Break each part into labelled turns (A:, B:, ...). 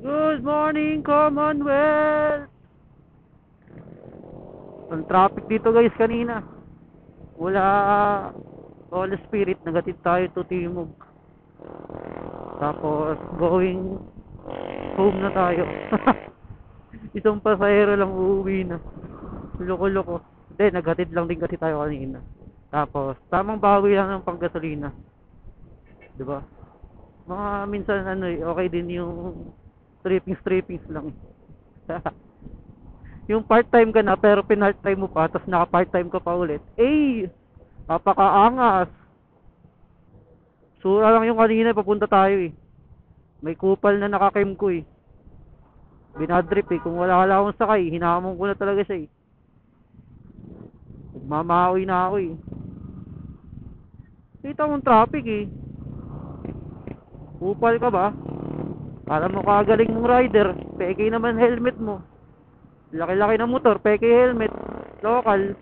A: Good morning, Commonwealth! Ang traffic dito guys kanina. Wala Holy Spirit, nagatid tayo to Timog. Tapos going home na tayo. Isang pasahero lang uuwi na. Loko-loko. Hindi, naghatid lang din kasi tayo kanina. Tapos, tamang bawi lang ng panggasolina. Diba? Mga minsan okay din yung strippings lang. Yung part-time ka na pero pinart-time mo pa tapos naka-part-time ka pa ulit. Eh, napakaangas. Sura lang yung kanina papunta tayo eh. May kupal na nakakem ko eh. Binadrip eh. Kung wala akong sakay, hinamon ko na talaga siya eh. Mamahawi na ako eh. Kita mong traffic eh. Kupal ka ba? Para mo kagaling mong rider. Peke naman helmet mo. Laki-laki ng motor, peke helmet. Local.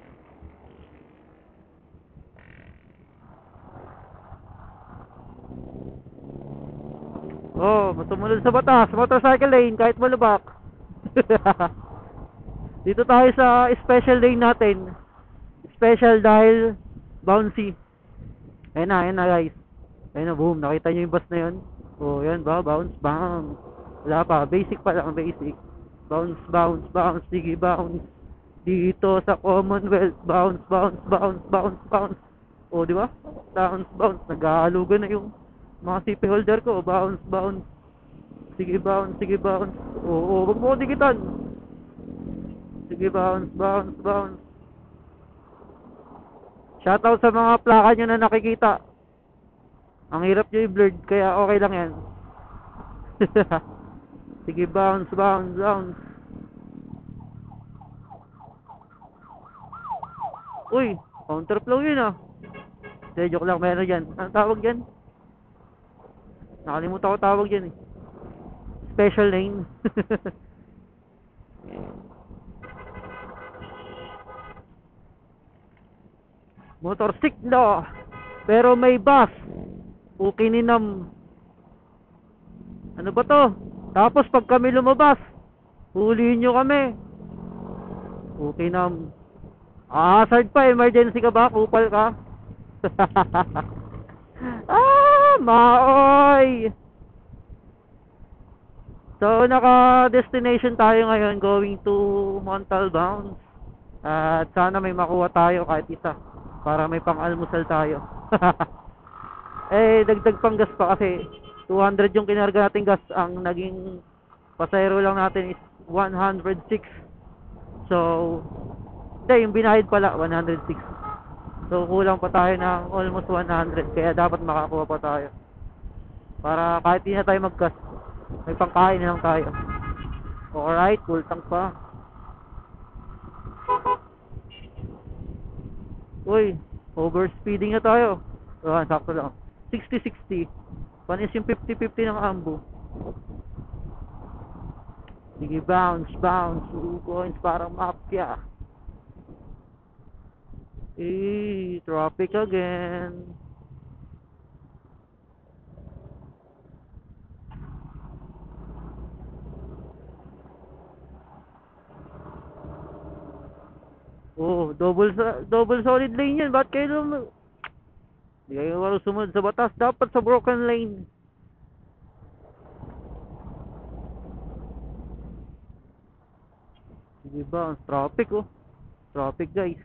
A: Oh, sumunod sa batas. Motorcycle lane kahit malubak. Dito tayo sa special lane natin. Special dahil bouncy. Ayun na guys. Ayun na, boom. Nakita nyo yung bus na yun? Oh, yan ba? Bounce, bounce. Wala pa. Basic pa lang, basic. Bounce, bounce, bounce. Sige, bounce. Dito sa Commonwealth. Bounce, bounce, bounce, bounce, bounce. Oh, di ba? Bounce, bounce. Nag-aalugan na yung mga CP holder ko. Bounce, bounce. Sige, bounce, sige, bounce. Oh, wag mo ko dikitan. Sige, bounce, bounce, bounce. Shoutout sa mga plaka nyo na nakikita. Ang hirap nyo i-blurred, kaya okay lang yan. Sige, bounce, bounce, bounce. Uy, counterflow yun ah. Hindi, joke lang, meron yan. Anong tawag yan? Nakalimutan ko tawag yan eh. Special lane. Motorsiklo. Pero may bus. Ukininam. Ano ba to? Tapos pag kami lumabas, huliin nyo kami. Ukinam. Hazard pa, emergency ka ba? Kupal ka? Maoy! So, naka-destination tayo ngayon going to Montalban. At sana may makuha tayo kahit isa para may pang-almusal tayo. Eh, dagdag pang gas pa kasi 200 yung kinarga natin gas. Ang naging pasayro lang natin is 106. So, hindi, yung binayad pala 106. So, kulang pa tayo ng almost 100. Kaya dapat makakuha pa tayo. Para kahit di na tayo mag-gas, may pangkain na lang tayo. Alright, full tank pa. Uy, overspeeding na tayo. Sakto lang. 60-60. Panis yung 50-50 ng ambo. Sige, bounce, bounce. 2 coins parang mafia. Eh, traffic again. Oh, double solid lane yan. Ba't kayo hindi kayo marunong sumunod sa batas? Dapat sa broken lane. Sige ba? Traffic oh. Traffic guys.